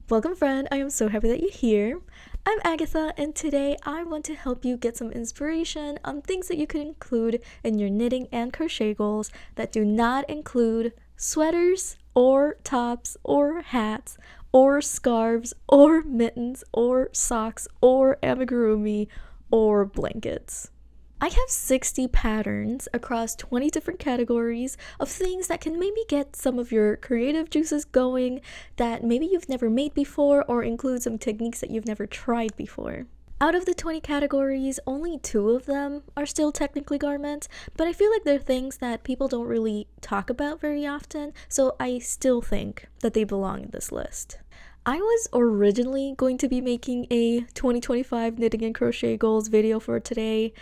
Welcome friend, I am so happy that you're here. I'm Agatha and today I want to help you get some inspiration on things that you could include in your knitting and crochet goals that do not include sweaters or tops or hats or scarves or mittens or socks or amigurumi or blankets. I have 60 patterns across 20 different categories of things that can maybe get some of your creative juices going that maybe you've never made before or include some techniques that you've never tried before. Out of the 20 categories, only 2 of them are still technically garments, but I feel like they're things that people don't really talk about very often, so I still think that they belong in this list. I was originally going to be making a 2025 knitting and crochet goals video for today,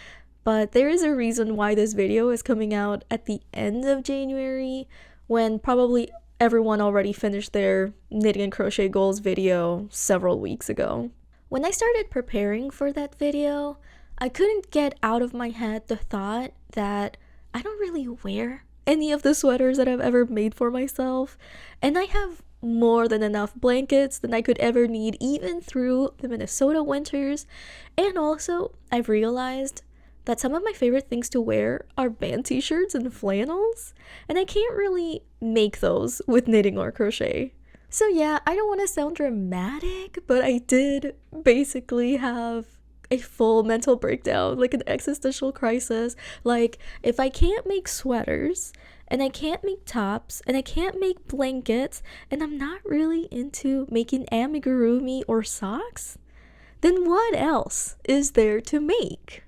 but there is a reason why this video is coming out at the end of January, when probably everyone already finished their knitting and crochet goals video several weeks ago. When I started preparing for that video, I couldn't get out of my head the thought that I don't really wear any of the sweaters that I've ever made for myself, and I have more than enough blankets than I could ever need even through the Minnesota winters, and also I've realized that some of my favorite things to wear are band t-shirts and flannels, and I can't really make those with knitting or crochet. So yeah, I don't want to sound dramatic, but I did basically have a full mental breakdown, like an existential crisis. Like, if I can't make sweaters, and I can't make tops, and I can't make blankets, and I'm not really into making amigurumi or socks, then what else is there to make?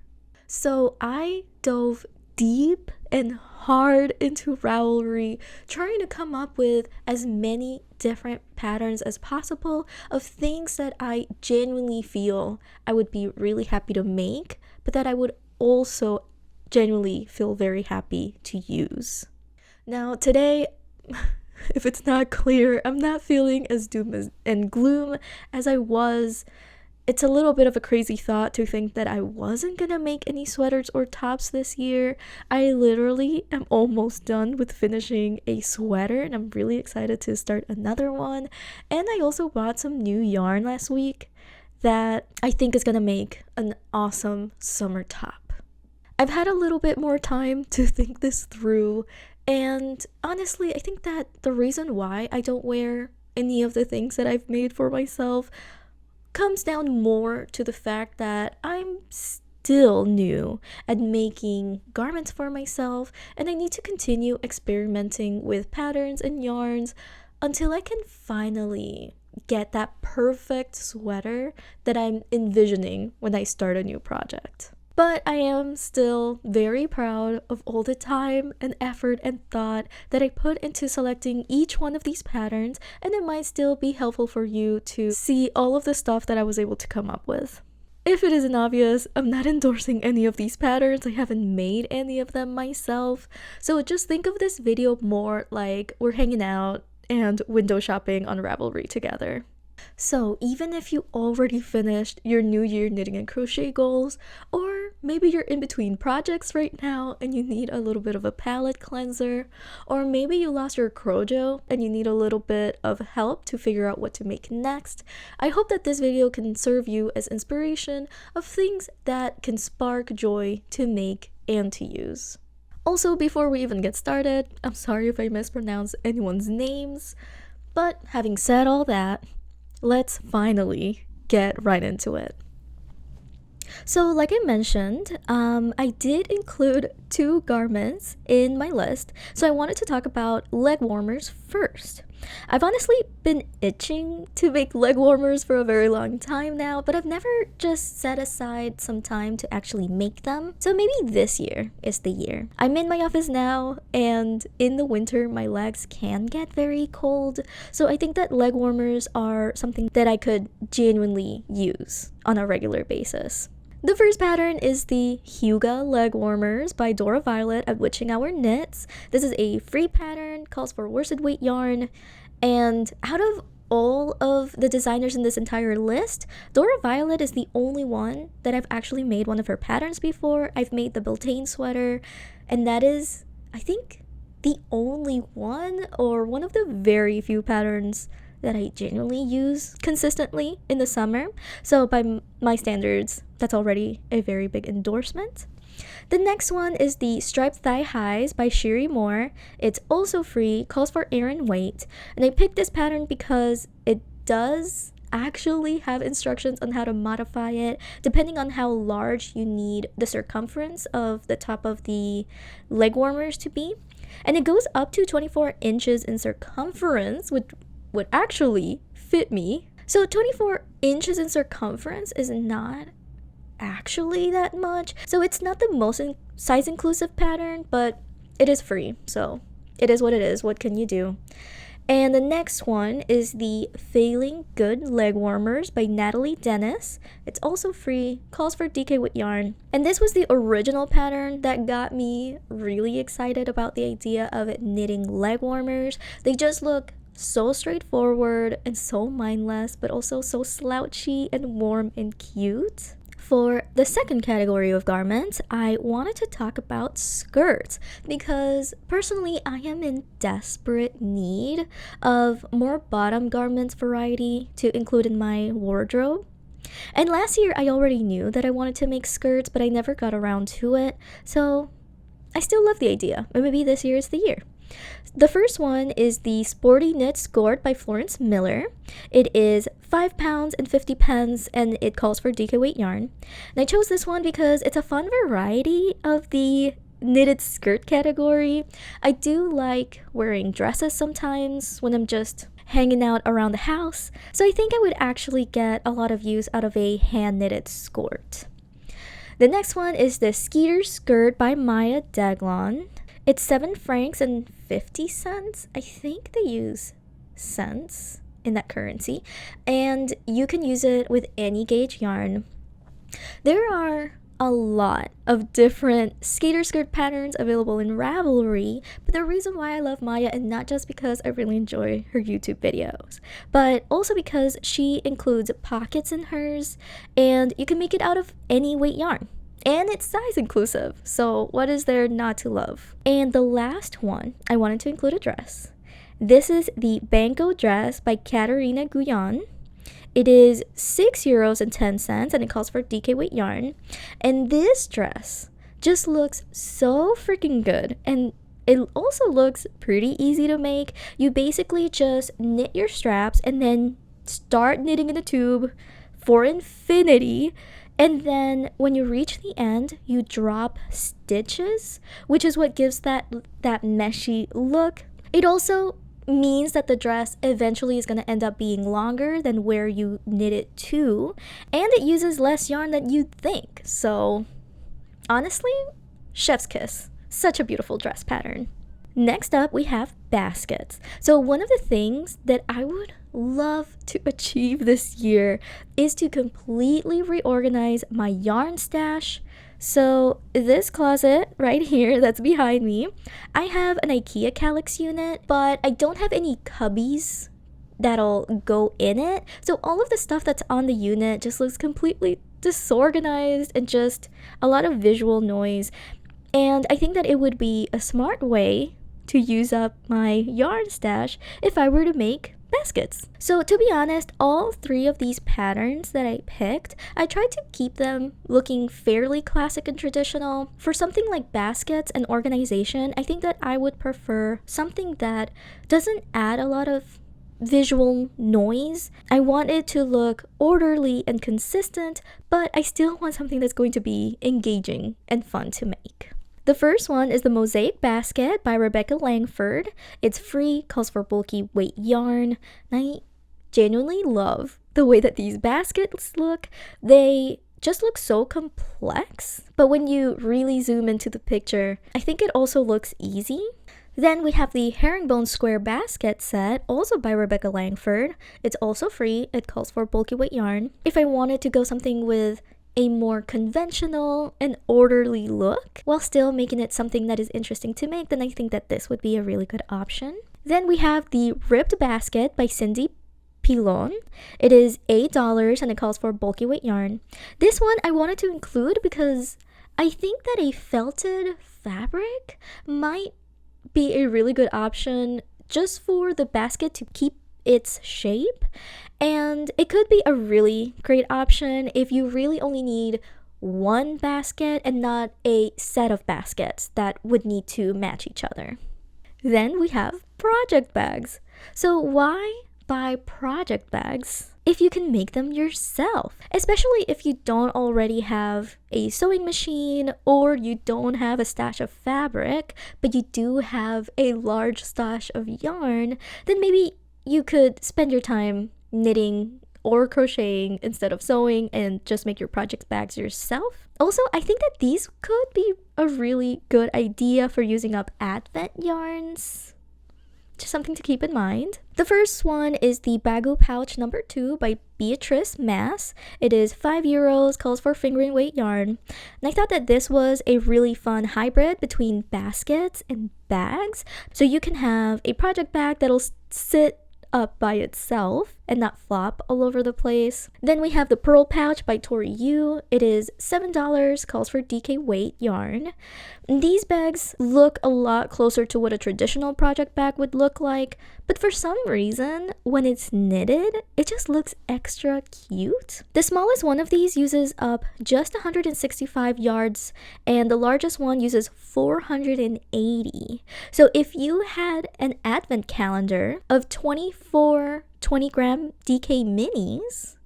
So I dove deep and hard into Ravelry, trying to come up with as many different patterns as possible of things that I genuinely feel I would be really happy to make, but that I would also genuinely feel very happy to use. Now today, if it's not clear, I'm not feeling as doom and gloom as I was. It's a little bit of a crazy thought to think that I wasn't gonna make any sweaters or tops this year. I literally am almost done with finishing a sweater and I'm really excited to start another one. And I also bought some new yarn last week that I think is gonna make an awesome summer top. I've had a little bit more time to think this through, and honestly, I think that the reason why I don't wear any of the things that I've made for myself comes down more to the fact that I'm still new at making garments for myself, and I need to continue experimenting with patterns and yarns until I can finally get that perfect sweater that I'm envisioning when I start a new project. But I am still very proud of all the time and effort and thought that I put into selecting each one of these patterns, and it might still be helpful for you to see all of the stuff that I was able to come up with. If it isn't obvious, I'm not endorsing any of these patterns. I haven't made any of them myself, so just think of this video more like we're hanging out and window shopping on Ravelry together. So even if you already finished your New Year knitting and crochet goals, or maybe you're in between projects right now and you need a little bit of a palette cleanser, or maybe you lost your crojo and you need a little bit of help to figure out what to make next, I hope that this video can serve you as inspiration of things that can spark joy to make and to use. Also, before we even get started, I'm sorry if I mispronounce anyone's names, but having said all that, let's finally get right into it. So like I mentioned, I did include 2 garments in my list, so I wanted to talk about leg warmers first. I've honestly been itching to make leg warmers for a very long time now, but I've never just set aside some time to actually make them. So maybe this year is the year. I'm in my office now, and in the winter my legs can get very cold, so I think that leg warmers are something that I could genuinely use on a regular basis. The first pattern is the Huga leg warmers by Dora Violet at Witching Hour Knits. This is a free pattern, calls for worsted weight yarn, and out of all of the designers in this entire list, Dora Violet is the only one that I've actually made one of her patterns before. I've made the Beltane sweater, and that is, I think, the only one or one of the very few patterns that I genuinely use consistently in the summer. So by my standards, that's already a very big endorsement. The next one is the Striped Thigh Highs by Sherry Moore. It's also free, calls for air and weight. And I picked this pattern because it does actually have instructions on how to modify it depending on how large you need the circumference of the top of the leg warmers to be. And it goes up to 24 inches in circumference, which would actually fit me. So 24 inches in circumference is not actually that much. So it's not the most size inclusive pattern, but it is free. So it is what it is. What can you do? And the next one is the Failing Good Leg Warmers by Natalie Dennis. It's also free, calls for DK with yarn. And this was the original pattern that got me really excited about the idea of knitting leg warmers. They just look so straightforward and so mindless, but also so slouchy and warm and cute. For the second category of garments, I wanted to talk about skirts because personally I am in desperate need of more bottom garments variety to include in my wardrobe. And last year I already knew that I wanted to make skirts, but I never got around to it. So I still love the idea, but maybe this year is the year. The first one is the Sporty Knit Skirt by Florence Miller. It is £5 and 50 pence and it calls for DK weight yarn. And I chose this one because it's a fun variety of the knitted skirt category. I do like wearing dresses sometimes when I'm just hanging out around the house. So I think I would actually get a lot of use out of a hand knitted skirt. The next one is the Skeeter Skirt by Maya Daglon. It's 7 francs and 50 cents. I think they use cents in that currency. And you can use it with any gauge yarn. There are a lot of different skater skirt patterns available in Ravelry, but the reason why I love Maya is not just because I really enjoy her YouTube videos, but also because she includes pockets in hers, and you can make it out of any weight yarn. And it's size inclusive, so what is there not to love? And the last one, I wanted to include a dress. This is the Banco dress by Katerina Guyon. It is €6.10 and it calls for DK weight yarn. And this dress just looks so freaking good, and it also looks pretty easy to make. You basically just knit your straps and then start knitting in a tube for infinity. And then when you reach the end, you drop stitches, which is what gives that meshy look. It also means that the dress eventually is going to end up being longer than where you knit it to, and it uses less yarn than you'd think. So honestly, chef's kiss. Such a beautiful dress pattern. Next up, we have baskets. So one of the things that I would love to achieve this year is to completely reorganize my yarn stash. So this closet right here that's behind me, I have an IKEA Calyx unit, but I don't have any cubbies that'll go in it. So all of the stuff that's on the unit just looks completely disorganized and just a lot of visual noise. And I think that it would be a smart way to use up my yarn stash if I were to make baskets. So to be honest, all 3 of these patterns that I picked, I tried to keep them looking fairly classic and traditional. For something like baskets and organization, I think that I would prefer something that doesn't add a lot of visual noise. I want it to look orderly and consistent, but I still want something that's going to be engaging and fun to make. The first one is the Mosaic Basket by Rebecca Langford. It's free, calls for bulky weight yarn. I genuinely love the way that these baskets look. They just look so complex, but when you really zoom into the picture, I think it also looks easy. Then we have the Herringbone Square Basket set, also by Rebecca Langford. It's also free. It calls for bulky weight yarn. If I wanted to go something with a more conventional and orderly look while still making it something that is interesting to make, then I think that this would be a really good option. Then we have the Ribbed Basket by Cindy Pilon. It is $8 and it calls for bulky weight yarn. This one I wanted to include because I think that a felted fabric might be a really good option just for the basket to keep its shape. And it could be a really great option if you really only need one basket and not a set of baskets that would need to match each other. Then we have project bags. So why buy project bags if you can make them yourself? Especially if you don't already have a sewing machine or you don't have a stash of fabric, but you do have a large stash of yarn, then maybe you could spend your time knitting or crocheting instead of sewing and just make your project bags yourself. Also, I think that these could be a really good idea for using up advent yarns. Just something to keep in mind. The first one is the Bagu Pouch number 2 by Beatrice Mass. It is €5, calls for fingering weight yarn. And I thought that this was a really fun hybrid between baskets and bags. So you can have a project bag that'll sit up by itself and not flop all over the place. Then we have the Pearl Pouch by Tori Yu. It is $7, calls for DK weight yarn. These bags look a lot closer to what a traditional project bag would look like, but for some reason, when it's knitted, it just looks extra cute. The smallest one of these uses up just 165 yards, and the largest one uses 480. So if you had an advent calendar of 24 20-gram DK minis,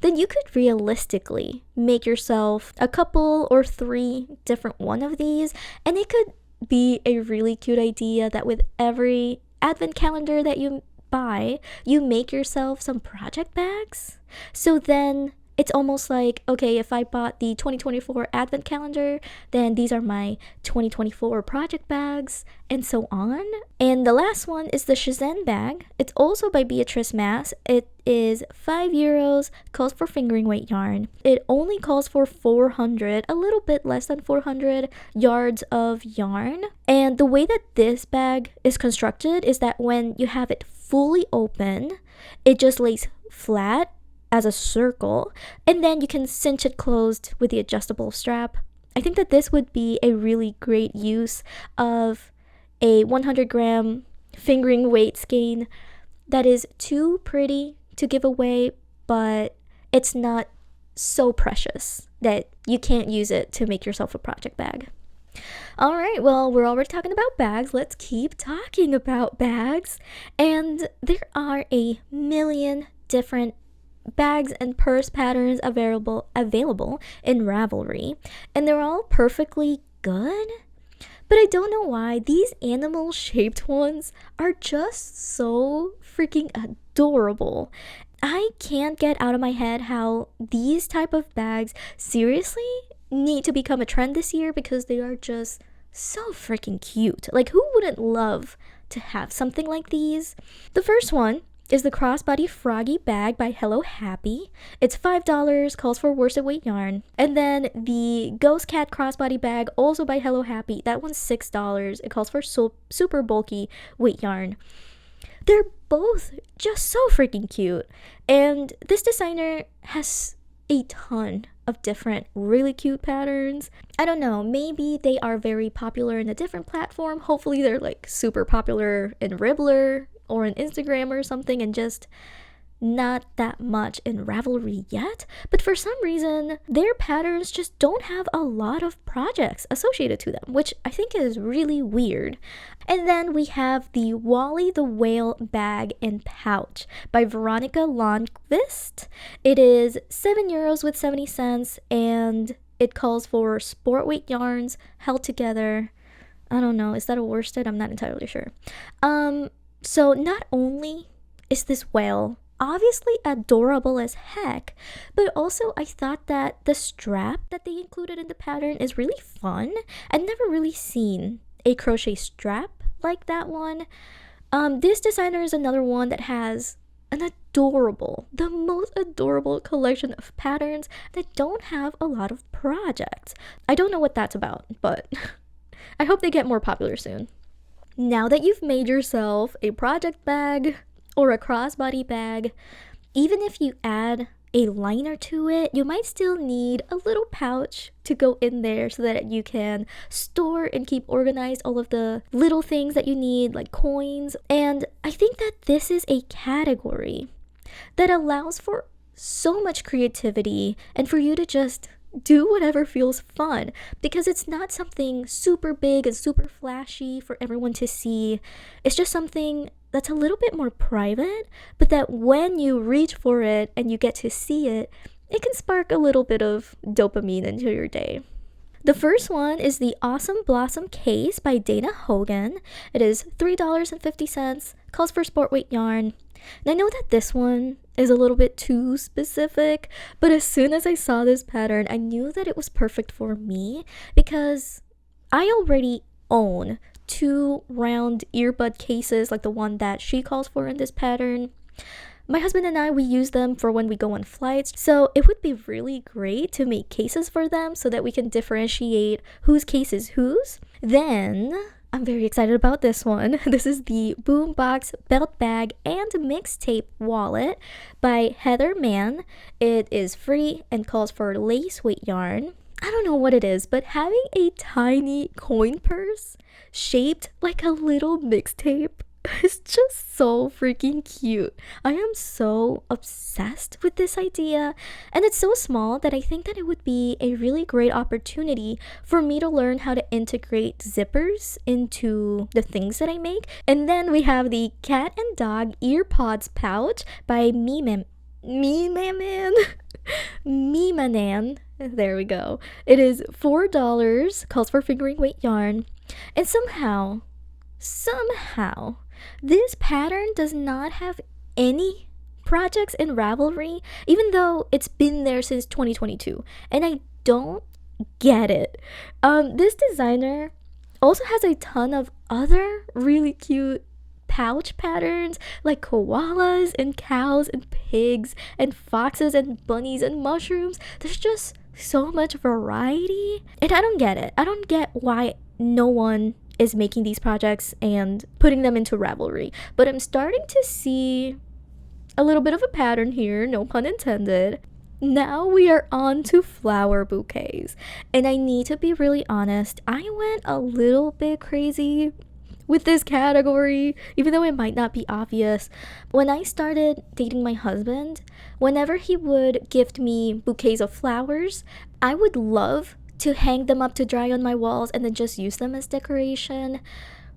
then you could realistically make yourself a couple or 3 different one of these, and it could be a really cute idea that with every advent calendar that you buy, you make yourself some project bags. So then it's almost like, okay, if I bought the 2024 advent calendar, then these are my 2024 project bags, and so on. And the last one is the Shizhen bag. It's also by Beatrice Mass. It is €5, calls for fingering weight yarn. It only calls for 400, a little bit less than 400 yards of yarn. And the way that this bag is constructed is that when you have it fully open, it just lays flat as a circle, and then you can cinch it closed with the adjustable strap. I think that this would be a really great use of a 100-gram fingering weight skein that is too pretty to give away, but it's not so precious that you can't use it to make yourself a project bag. All right, well, we're already talking about bags. Let's keep talking about bags. And there are a million different bags and purse patterns available in Ravelry, and they're all perfectly good, but I don't know why these animal shaped ones are just so freaking adorable. I can't get out of my head how these type of bags seriously need to become a trend this year, because they are just so freaking cute. Like, who wouldn't love to have something like these? The first one is the Crossbody Froggy bag by Hello Happy. It's $5, calls for worsted weight yarn. And then the Ghost Cat Crossbody bag, also by Hello Happy. That one's $6. It calls for super bulky weight yarn. They're both just so freaking cute. And this designer has a ton of different really cute patterns. I don't know, maybe they are very popular in a different platform. Hopefully they're like super popular in Ribbler or in Instagram or something, and just not that much in Ravelry yet. But for some reason, their patterns just don't have a lot of projects associated to them, which I think is really weird. And then we have the Wally the Whale bag and pouch by Veronica Lundqvist. It is €7 with 70 cents, and it calls for sport weight yarns held together. I don't know, is that a worsted? I'm not entirely sure. So not only is this whale obviously adorable as heck, but also I thought that the strap that they included in the pattern is really fun. I've never really seen a crochet strap like that one. This designer is another one that has the most adorable collection of patterns that don't have a lot of projects. I don't know what that's about, but I hope they get more popular soon. Now that you've made yourself a project bag or a crossbody bag, even if you add a liner to it, you might still need a little pouch to go in there so that you can store and keep organized all of the little things that you need, like coins. And I think that this is a category that allows for so much creativity and for you to just do whatever feels fun, because it's not something super big and super flashy for everyone to see. It's just something that's a little bit more private, but that when you reach for it and you get to see it, it can spark a little bit of dopamine into your day. The first one is the Awesome Blossom Case by Dana Hogan. It is $3.50, calls for sport weight yarn. And I know that this one is a little bit too specific, but as soon as I saw this pattern, I knew that it was perfect for me because I already own 2 round earbud cases like the one that she calls for in this pattern. My husband and I, we use them for when we go on flights, so it would be really great to make cases for them so that we can differentiate whose case is whose. Then I'm very excited about this one. This is the Boombox Belt Bag and Mixtape Wallet by Heather Mann. It is free and calls for lace weight yarn. I don't know what it is, but having a tiny coin purse shaped like a little mixtape is just so freaking cute. I am so obsessed with this idea, and it's so small that I think that it would be a really great opportunity for me to learn how to integrate zippers into the things that I make. And then we have the Cat and Dog Earpods Pouch by Memanan. There we go. It is $4, calls for fingering weight yarn, and somehow, this pattern does not have any projects in Ravelry, even though it's been there since 2022, and I don't get it. This designer also has a ton of other really cute pouch patterns like koalas and cows and pigs and foxes and bunnies and mushrooms. There's just so much variety, and I don't get it. I don't get why no one is making these projects and putting them into Ravelry, but I'm starting to see a little bit of a pattern here, no pun intended. Now we are on to flower bouquets, and I need to be really honest, I went a little bit crazy with this category, even though it might not be obvious. When I started dating my husband, whenever he would gift me bouquets of flowers, I would love to hang them up to dry on my walls and then just use them as decoration.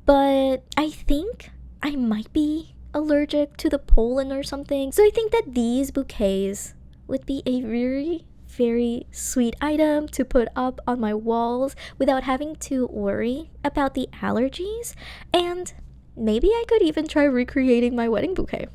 But I think I might be allergic to the pollen or something. So I think that these bouquets would be a very, very sweet item to put up on my walls without having to worry about the allergies. And maybe I could even try recreating my wedding bouquet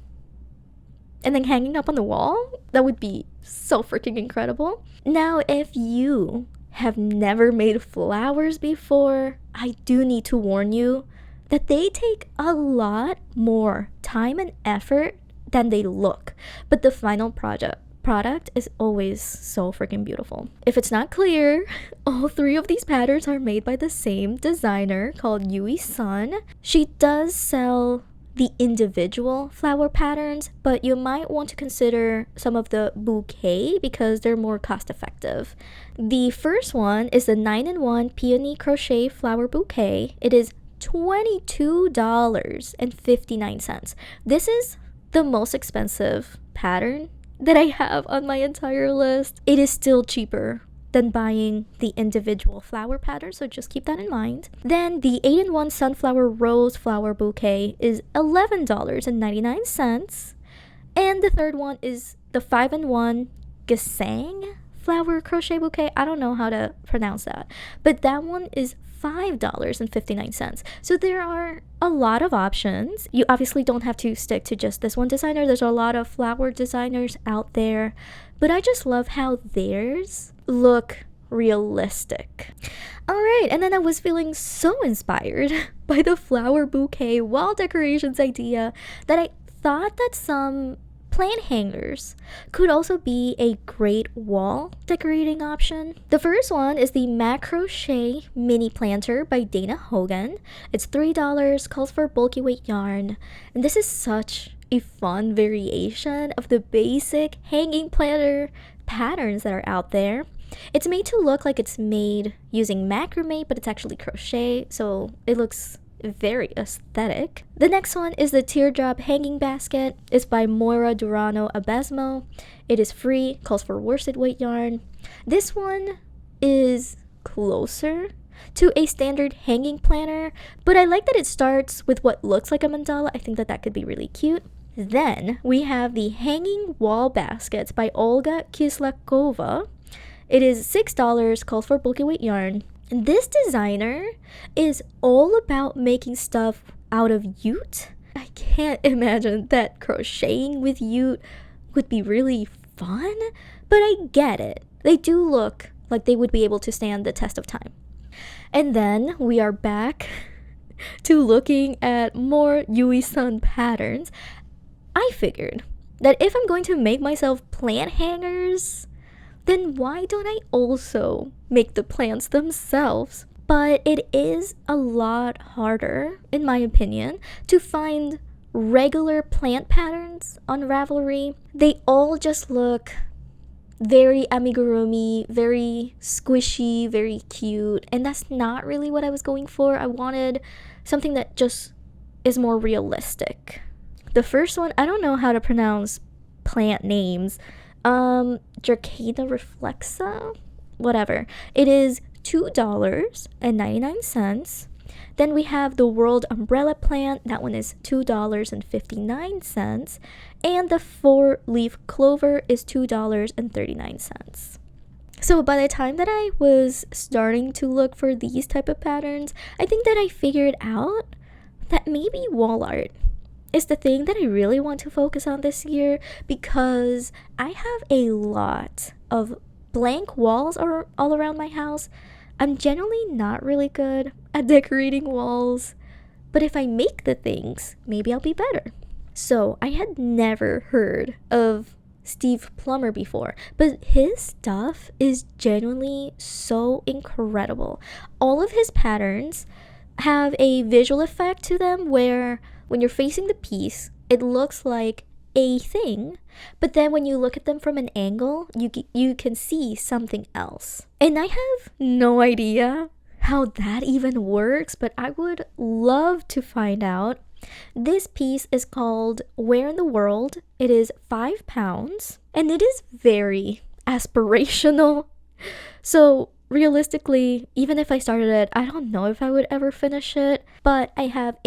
and then hanging up on the wall. That would be so freaking incredible. Now, if you have never made flowers before, I do need to warn you that they take a lot more time and effort than they look, but the final product is always so freaking beautiful. If it's not clear, all 3 of these patterns are made by the same designer called Yui Sun. She does sell the individual flower patterns, but you might want to consider some of the bouquet because they're more cost effective. The first one is the 9-in-1 Peony Crochet Flower Bouquet. It is $22.59. This is the most expensive pattern that I have on my entire list. It is still cheaper than buying the individual flower pattern, so just keep that in mind. Then the 8-in-1 Sunflower Rose Flower Bouquet is $11.99. And the third one is the 5-in-1 Gesang Flower Crochet Bouquet. I don't know how to pronounce that, but that one is $5.59. So there are a lot of options. You obviously don't have to stick to just this one designer. There's a lot of flower designers out there, but I just love how theirs look realistic. All right, and then I was feeling so inspired by the flower bouquet wall decorations idea that I thought that some plant hangers could also be a great wall decorating option. The first one is the Mat Crochet Mini Planter by Dana Hogan. It's $3, calls for bulky weight yarn, and this is such a fun variation of the basic hanging planner patterns that are out there. It's made to look like it's made using macrame, but it's actually crochet, so it looks very aesthetic. The next one is the teardrop hanging basket. It's by Moira Durano Abesmo. It is free, calls for worsted weight yarn. This one is closer to a standard hanging planner, but I like that it starts with what looks like a mandala. I think that that could be really cute. Then we have the hanging wall baskets by Olga Kislakova. It is $6, calls for bulky weight yarn. And this designer is all about making stuff out of jute. I can't imagine that crocheting with jute would be really fun, but I get it. They do look like they would be able to stand the test of time. And then we are back to looking at more Yui-san patterns. I figured that if I'm going to make myself plant hangers, then why don't I also make the plants themselves? But it is a lot harder, in my opinion, to find regular plant patterns on Ravelry. They all just look very amigurumi, very squishy, very cute, and that's not really what I was going for. I wanted something that just is more realistic. The first one, I don't know how to pronounce plant names. Dracana reflexa? Whatever. It is $2.99. Then we have the World Umbrella Plant. That one is $2.59. And the 4-leaf clover is $2.39. So by the time that I was starting to look for these type of patterns, I think that I figured out that maybe wall art is the thing that I really want to focus on this year, because I have a lot of blank walls all around my house. I'm generally not really good at decorating walls, but if I make the things, maybe I'll be better. So I had never heard of Steve Plummer before, but his stuff is genuinely so incredible. All of his patterns have a visual effect to them where when you're facing the piece, it looks like a thing, but then when you look at them from an angle, you can see something else. And I have no idea how that even works, but I would love to find out. This piece is called Where in the World. It is £5, and it is very aspirational. So realistically, even if I started it, I don't know if I would ever finish it, but I have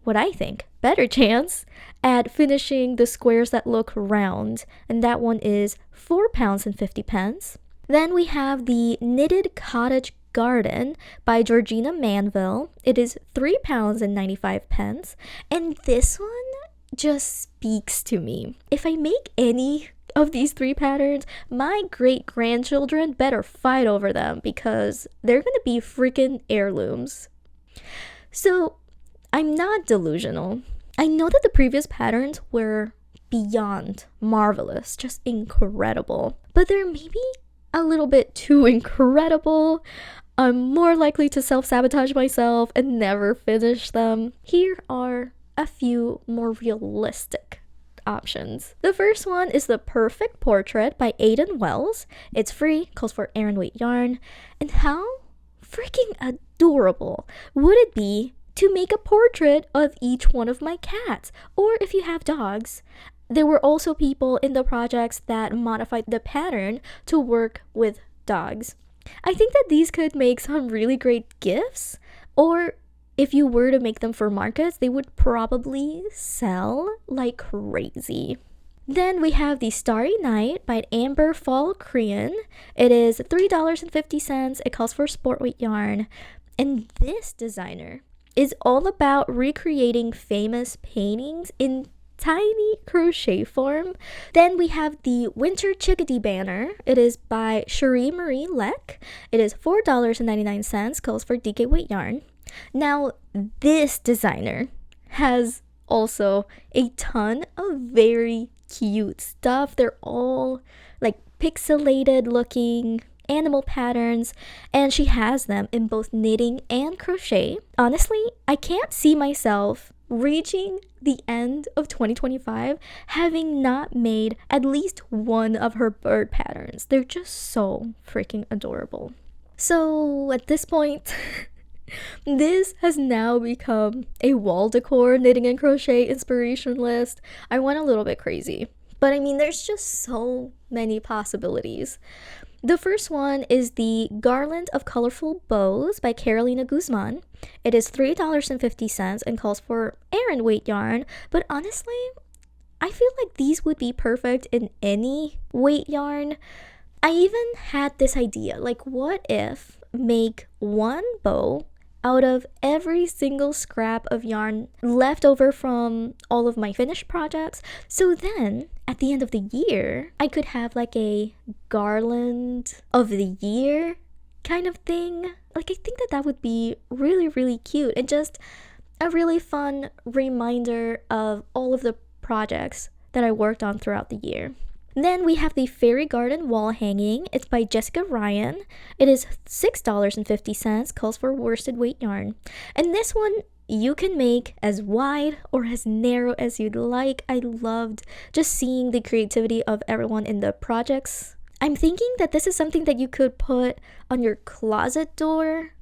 what I think, better chance at finishing the squares that look round, and that one is £4.50. Then we have the Knitted Cottage Garden by Georgina Manville. It is £3.95, and this one just speaks to me. If I make any of these 3 patterns, my great-grandchildren better fight over them because they're gonna be freaking heirlooms. So I'm not delusional. I know that the previous patterns were beyond marvelous, just incredible, but they're maybe a little bit too incredible. I'm more likely to self-sabotage myself and never finish them. Here are a few more realistic options. The first one is the Perfect Portrait by Aiden Wells. It's free, calls for Aran weight yarn, and how freaking adorable would it be to make a portrait of each one of my cats? Or if you have dogs, there were also people in the projects that modified the pattern to work with dogs. I think that these could make some really great gifts, or if you were to make them for markets, they would probably sell like crazy. Then we have the Starry Night by Amber Fall Crean. It is $3.50. It calls for sport weight yarn. And this designer is all about recreating famous paintings in tiny crochet form. Then we have the Winter Chickadee banner. It is by Cherie Marie Leck. It is $4.99, calls for DK weight yarn. Now, this designer has also a ton of very cute stuff. They're all like pixelated looking animal patterns, and she has them in both knitting and crochet. Honestly, I can't see myself reaching the end of 2025 having not made at least one of her bird patterns. They're just so freaking adorable. So at this point, this has now become a wall decor knitting and crochet inspiration list. I went a little bit crazy, but I mean, there's just so many possibilities. The first one is the Garland of Colorful Bows by Carolina Guzman. It is $3.50 and calls for Aran weight yarn, but honestly, I feel like these would be perfect in any weight yarn. I even had this idea, like what if make one bow out of every single scrap of yarn left over from all of my finished projects. So then at the end of the year, I could have like a garland of the year kind of thing. Like I think that would be really, really cute and just a really fun reminder of all of the projects that I worked on throughout the year. Then we have the Fairy Garden Wall Hanging. It's by Jessica Ryan. It is $6.50, calls for worsted weight yarn. And this one you can make as wide or as narrow as you'd like. I loved just seeing the creativity of everyone in the projects. I'm thinking that this is something that you could put on your closet door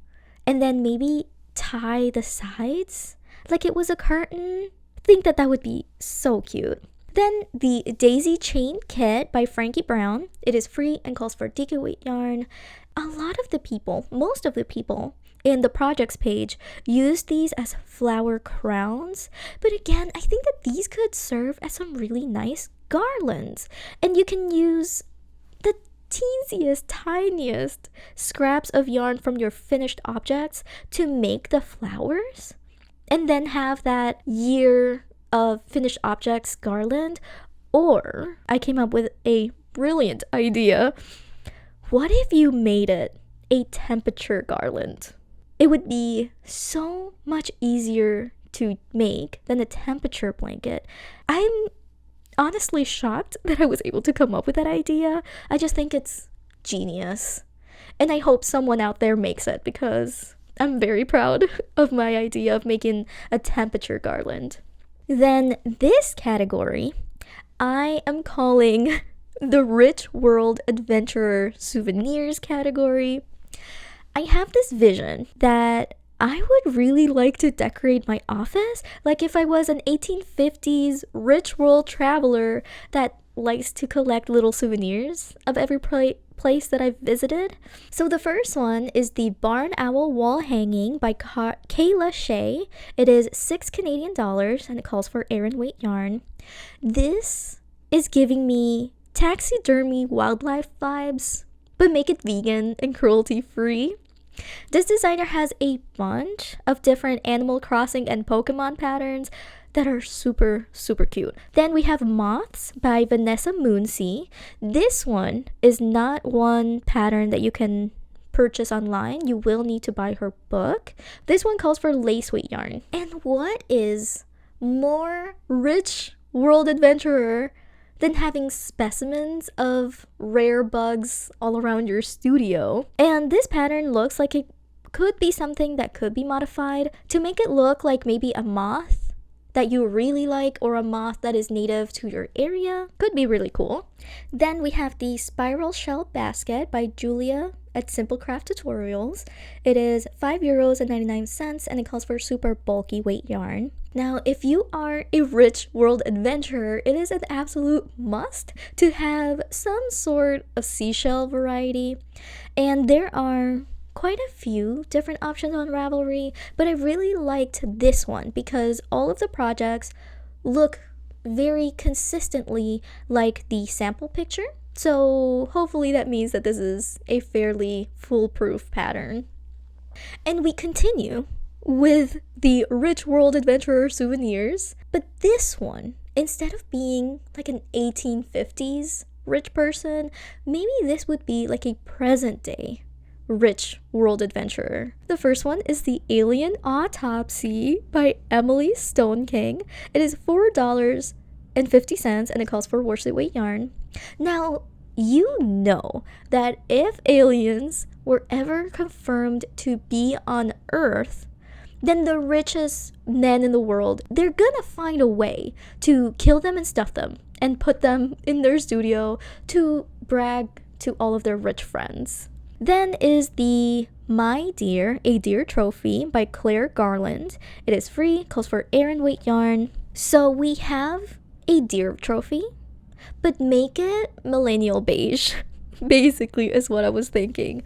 and then maybe tie the sides like it was a curtain. I think that would be so cute. Then the Daisy Chain Kit by Frankie Brown. It is free and calls for DK weight yarn. A lot of the people, most of the people in the projects page use these as flower crowns. But again, I think that these could serve as some really nice garlands. And you can use the teensiest, tiniest scraps of yarn from your finished objects to make the flowers. And then have that year of finished objects garland. Or I came up with a brilliant idea. What if you made it a temperature garland? It would be so much easier to make than a temperature blanket. I'm honestly shocked that I was able to come up with that idea. I just think it's genius. And I hope someone out there makes it because I'm very proud of my idea of making a temperature garland. Then this category, I am calling the Rich World Adventurer Souvenirs category. I have this vision that I would really like to decorate my office like if I was an 1850s rich world traveler that likes to collect little souvenirs of every place that I've visited. So the first one is the Barn Owl Wall Hanging by Kayla Shea. It is $6 Canadian and it calls for Aran weight yarn. This is giving me taxidermy wildlife vibes, but make it vegan and cruelty free. This designer has a bunch of different Animal Crossing and Pokemon patterns that are super, super cute. Then we have Moths by Vanessa Moonsea. This one is not one pattern that you can purchase online. You will need to buy her book. This one calls for lace weight yarn. And what is more rich world adventurer than having specimens of rare bugs all around your studio? And this pattern looks like it could be something that could be modified to make it look like maybe a moth that you really like or a moth that is native to your area. Could be really cool. Then we have the Spiral Shell Basket by Julia at Simple Craft Tutorials. It is €5.99 and it calls for super bulky weight yarn. Now, if you are a rich world adventurer, it is an absolute must to have some sort of seashell variety. And there are quite a few different options on Ravelry, but I really liked this one because all of the projects look very consistently like the sample picture. So hopefully that means that this is a fairly foolproof pattern. And we continue with the Rich World Adventurer Souvenirs, but this one, instead of being like an 1850s rich person, maybe this would be like a present day rich world adventurer. The first one is the Alien Autopsy by Emily Stone King. It is $4.50 and it calls for worsted weight yarn. Now, you know that if aliens were ever confirmed to be on Earth, then the richest men in the world, they're gonna find a way to kill them and stuff them and put them in their studio to brag to all of their rich friends. Then is the My Dear, a Dear Trophy by Claire Garland. It is free, calls for air and weight yarn. So we have a deer trophy, but make it millennial beige, basically is what I was thinking.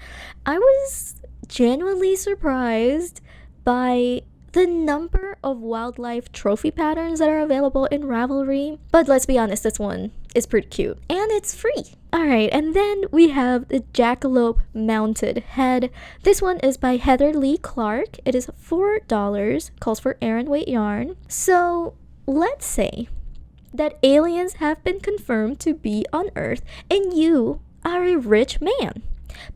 I was genuinely surprised by the number of wildlife trophy patterns that are available in Ravelry. But let's be honest, this one is pretty cute and it's free. Alright, and then we have the jackalope mounted head. This one is by Heather Lee Clark. It is $4, calls for air and weight yarn. So let's say that aliens have been confirmed to be on Earth and you are a rich man,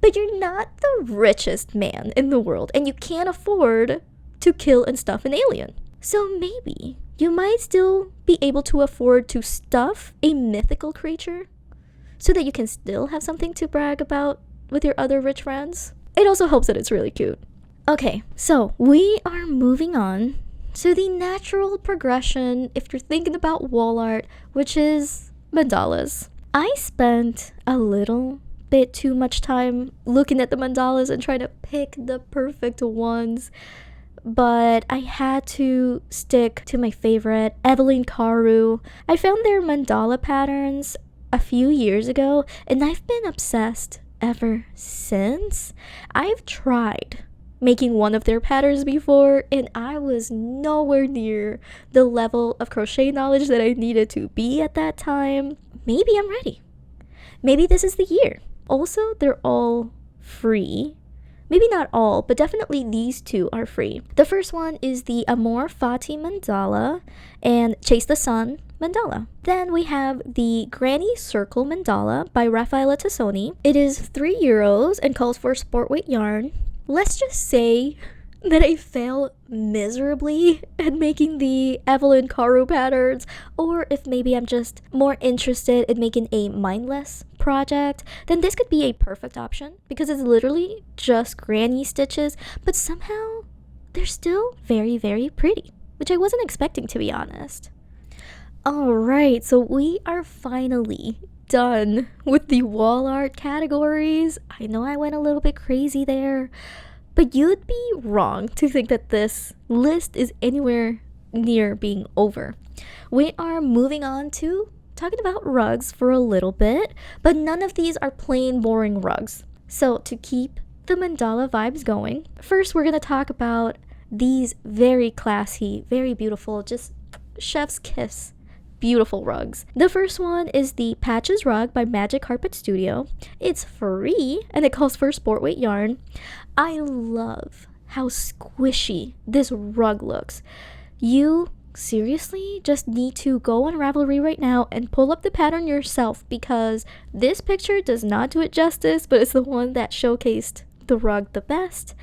but you're not the richest man in the world and you can't afford to kill and stuff an alien. So maybe you might still be able to afford to stuff a mythical creature so that you can still have something to brag about with your other rich friends. It also helps that it's really cute. Okay, so we are moving on to the natural progression if you're thinking about wall art, which is mandalas. I spent a little bit too much time looking at the mandalas and trying to pick the perfect ones, but I had to stick to my favorite, Evelyn Carew. I found their mandala patterns a few years ago and I've been obsessed ever since. I've tried making one of their patterns before and I was nowhere near the level of crochet knowledge that I needed to be at that time. Maybe I'm ready. Maybe this is the year. Also, they're all free. Maybe not all, but definitely these two are free. The first one is the Amor Fati mandala and Chase the Sun mandala. Then we have the Granny Circle mandala by Raffaella Tassoni. It is €3 and calls for sport weight yarn. Let's just say that I fail miserably at making the Evelyn Carew patterns, or if maybe I'm just more interested in making a mindless project, then this could be a perfect option because it's literally just granny stitches, but somehow they're still very, very pretty, which I wasn't expecting, to be honest. Alright, so we are finally done with the wall art categories. I know I went a little bit crazy there, but you'd be wrong to think that this list is anywhere near being over. We are moving on to talking about rugs for a little bit, but none of these are plain boring rugs. So to keep the mandala vibes going, first we're going to talk about these very classy, very beautiful, just chef's kiss beautiful rugs. The first one is the Patches rug by Magic Carpet Studio. It's free and it calls for sport weight yarn. I love how squishy this rug looks. You seriously just need to go on Ravelry right now and pull up the pattern yourself because this picture does not do it justice, but it's the one that showcased the rug the best.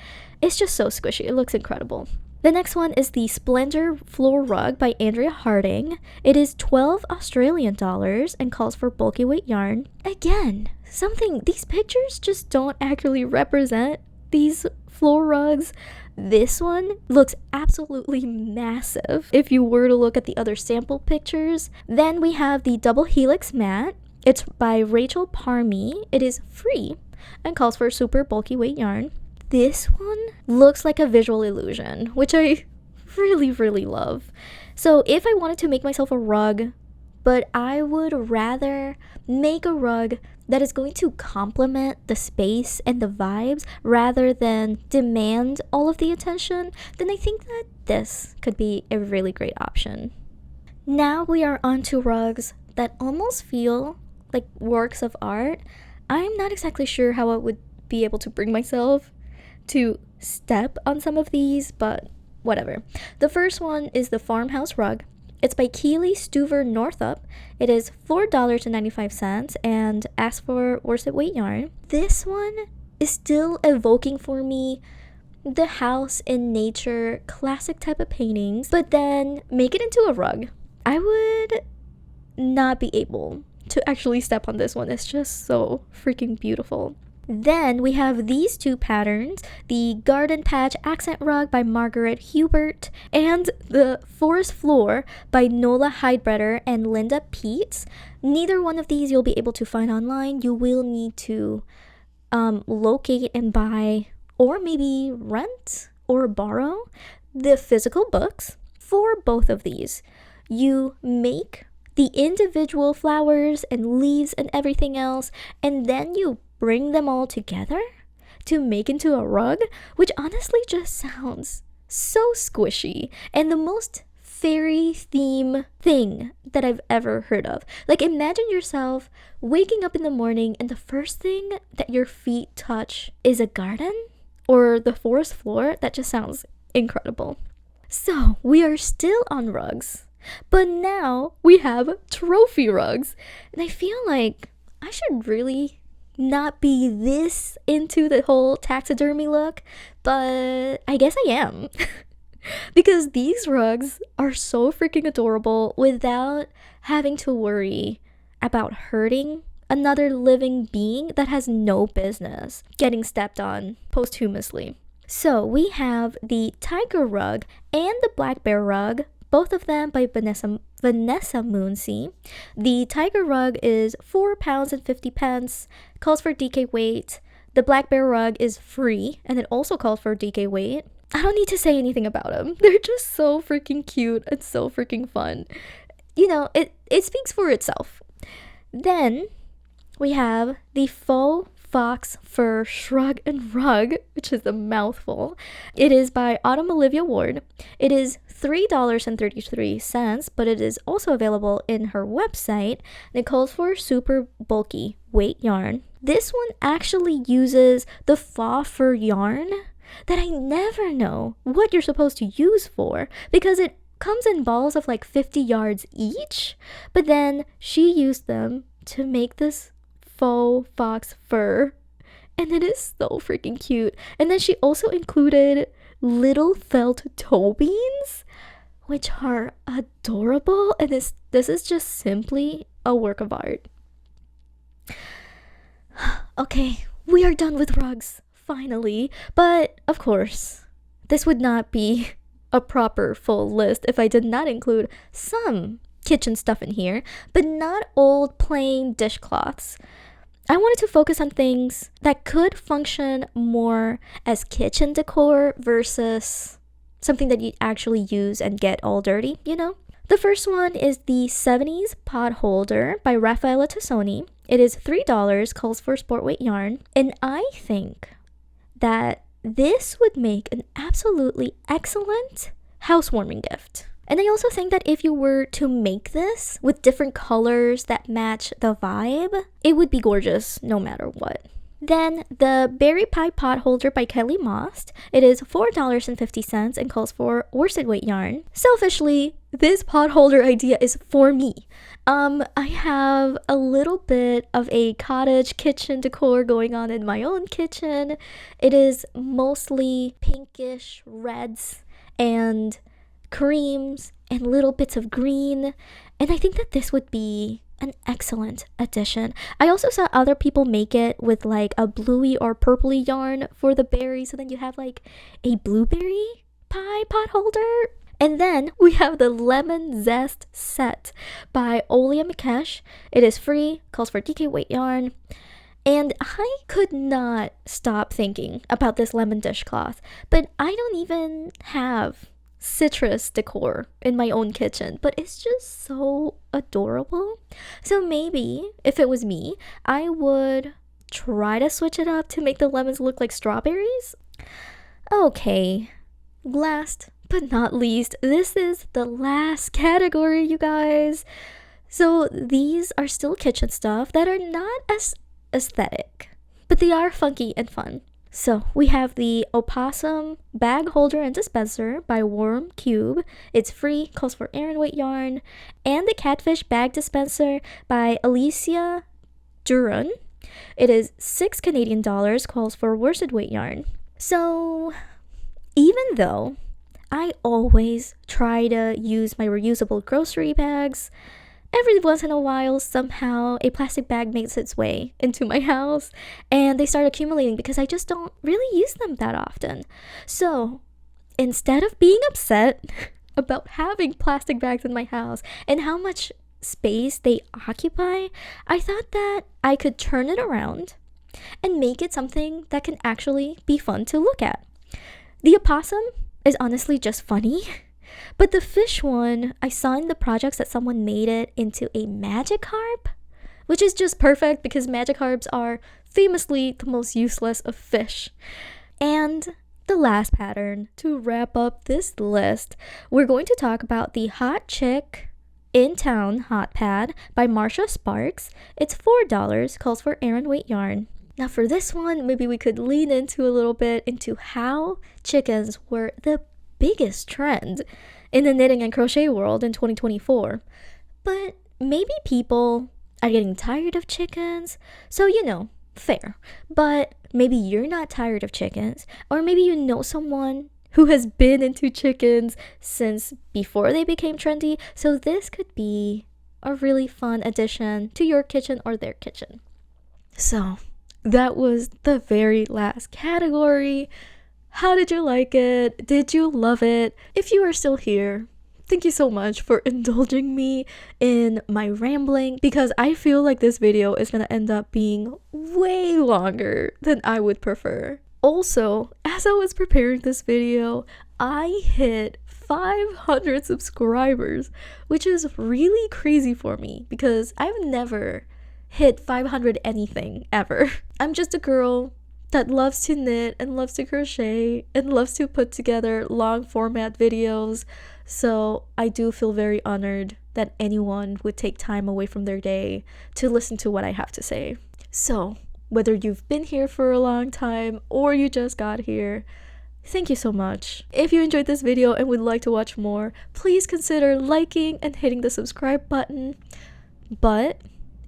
It's just so squishy. It looks incredible. The next one is the Splendor Floor Rug by Andrea Harding. It is $12 Australian and calls for bulky weight yarn. Again, these pictures just don't accurately represent these floor rugs. This one looks absolutely massive if you were to look at the other sample pictures. Then we have the Double Helix Mat. It's by Rachel Parmy. It is free and calls for super bulky weight yarn. This one looks like a visual illusion, which I really, really love. So if I wanted to make myself a rug, but I would rather make a rug that is going to complement the space and the vibes rather than demand all of the attention, then I think that this could be a really great option. Now we are on to rugs that almost feel like works of art. I'm not exactly sure how I would be able to bring myself to step on some of these, but whatever. The first one is the Farmhouse Rug. It's by Keely Stuver Northup. It is $4.95 and asks for worsted weight yarn. This one is still evoking for me the house in nature classic type of paintings, but then make it into a rug. I would not be able to actually step on this one. It's just so freaking beautiful. Then we have these two patterns, the Garden Patch Accent Rug by Margaret Hubert and the Forest Floor by Nola Heidbreder and Linda Peets. Neither one of these you'll be able to find online. You will need to locate and buy, or maybe rent or borrow the physical books. For both of these, you make the individual flowers and leaves and everything else, and then you bring them all together to make into a rug, which honestly just sounds so squishy and the most fairy theme thing that I've ever heard of. Like, imagine yourself waking up in the morning and the first thing that your feet touch is a garden or the forest floor. That just sounds incredible. So we are still on rugs, but now we have trophy rugs, and I feel like I should really not be this into the whole taxidermy look, but I guess I am. Because these rugs are so freaking adorable without having to worry about hurting another living being that has no business getting stepped on posthumously. So we have the tiger rug and the black bear rug, both of them by Vanessa Moonsea. The tiger rug is £4.50, calls for DK weight. The black bear rug is free, and it also calls for DK weight. I don't need to say anything about them. They're just so freaking cute and so freaking fun. You know, it speaks for itself. Then we have the faux fox fur shrug and rug, which is a mouthful. It is by Autumn Olivia Ward. It is $3.33, but it is also available in her website. And it calls for super bulky weight yarn. This one actually uses the faux fur yarn that I never know what you're supposed to use for, because it comes in balls of like 50 yards each, but then she used them to make this faux fox fur, and it is so freaking cute. And then she also included little felt toe beans, which are adorable, and this is just simply a work of art. Okay, we are done with rugs, finally. But of course, this would not be a proper full list if I did not include some kitchen stuff in here, but not old plain dishcloths. I wanted to focus on things that could function more as kitchen decor versus something that you actually use and get all dirty, you know? The first one is the 70s pot holder by Raffaella Tassoni. It is $3, calls for sport weight yarn, and I think that this would make an absolutely excellent housewarming gift. And I also think that if you were to make this with different colors that match the vibe, it would be gorgeous no matter what. Then the Berry Pie Pot Holder by Kelly Most. It is $4.50 and calls for worsted weight yarn. Selfishly, this pot holder idea is for me. I have a little bit of a cottage kitchen decor going on in my own kitchen. It is mostly pinkish reds and creams and little bits of green, and I think that this would be an excellent addition. I also saw other people make it with like a bluey or purpley yarn for the berries, so then you have like a blueberry pie pot holder. And then we have the lemon zest set by Olia Mikesh. It is free, calls for DK weight yarn, and I could not stop thinking about this lemon dishcloth, but I don't even have citrus decor in my own kitchen, but it's just so adorable. So maybe if it was me, I would try to switch it up to make the lemons look like strawberries. Okay, last but not least, this is the last category, you guys. So these are still kitchen stuff that are not as aesthetic, but they are funky and fun. So we have the opossum bag holder and dispenser by Warm Cube. It's free, calls for Aran weight yarn. And the catfish bag dispenser by Alicia Duran. It is $6 Canadian, calls for worsted weight yarn. So even though I always try to use my reusable grocery bags, every once in a while, somehow a plastic bag makes its way into my house and they start accumulating because I just don't really use them that often. So instead of being upset about having plastic bags in my house and how much space they occupy, I thought that I could turn it around and make it something that can actually be fun to look at. The opossum is honestly just funny, but the fish one, I saw in the projects that someone made it into a magic harp, which is just perfect because magic harps are famously the most useless of fish. And the last pattern to wrap up this list, we're going to talk about the Hot Chick in Town Hot Pad by Marsha Sparks. It's $4, calls for Aran weight yarn. Now for this one, maybe we could lean into a little bit into how chickens were the biggest trend in the knitting and crochet world in 2024. But maybe people are getting tired of chickens, so fair. But maybe you're not tired of chickens, or maybe you know someone who has been into chickens since before they became trendy, so this could be a really fun addition to your kitchen or their kitchen. So that was the very last category. How did you like it? Did you love it? If you are still here, thank you so much for indulging me in my rambling, because I feel like this video is going to end up being way longer than I would prefer. Also, as I was preparing this video, I hit 500 subscribers, which is really crazy for me because I've never hit 500 anything ever. I'm just a girl that loves to knit and loves to crochet and loves to put together long format videos. So I do feel very honored that anyone would take time away from their day to listen to what I have to say. So whether you've been here for a long time or you just got here, thank you so much. If you enjoyed this video and would like to watch more, please consider liking and hitting the subscribe button. But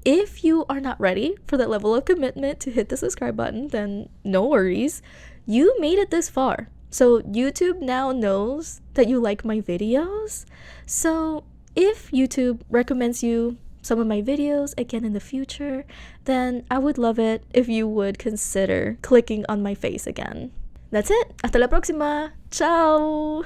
if you are not ready for that level of commitment to hit the subscribe button, then no worries. You made it this far. So YouTube now knows that you like my videos. So if YouTube recommends you some of my videos again in the future, then I would love it if you would consider clicking on my face again. That's it. Hasta la próxima. Ciao.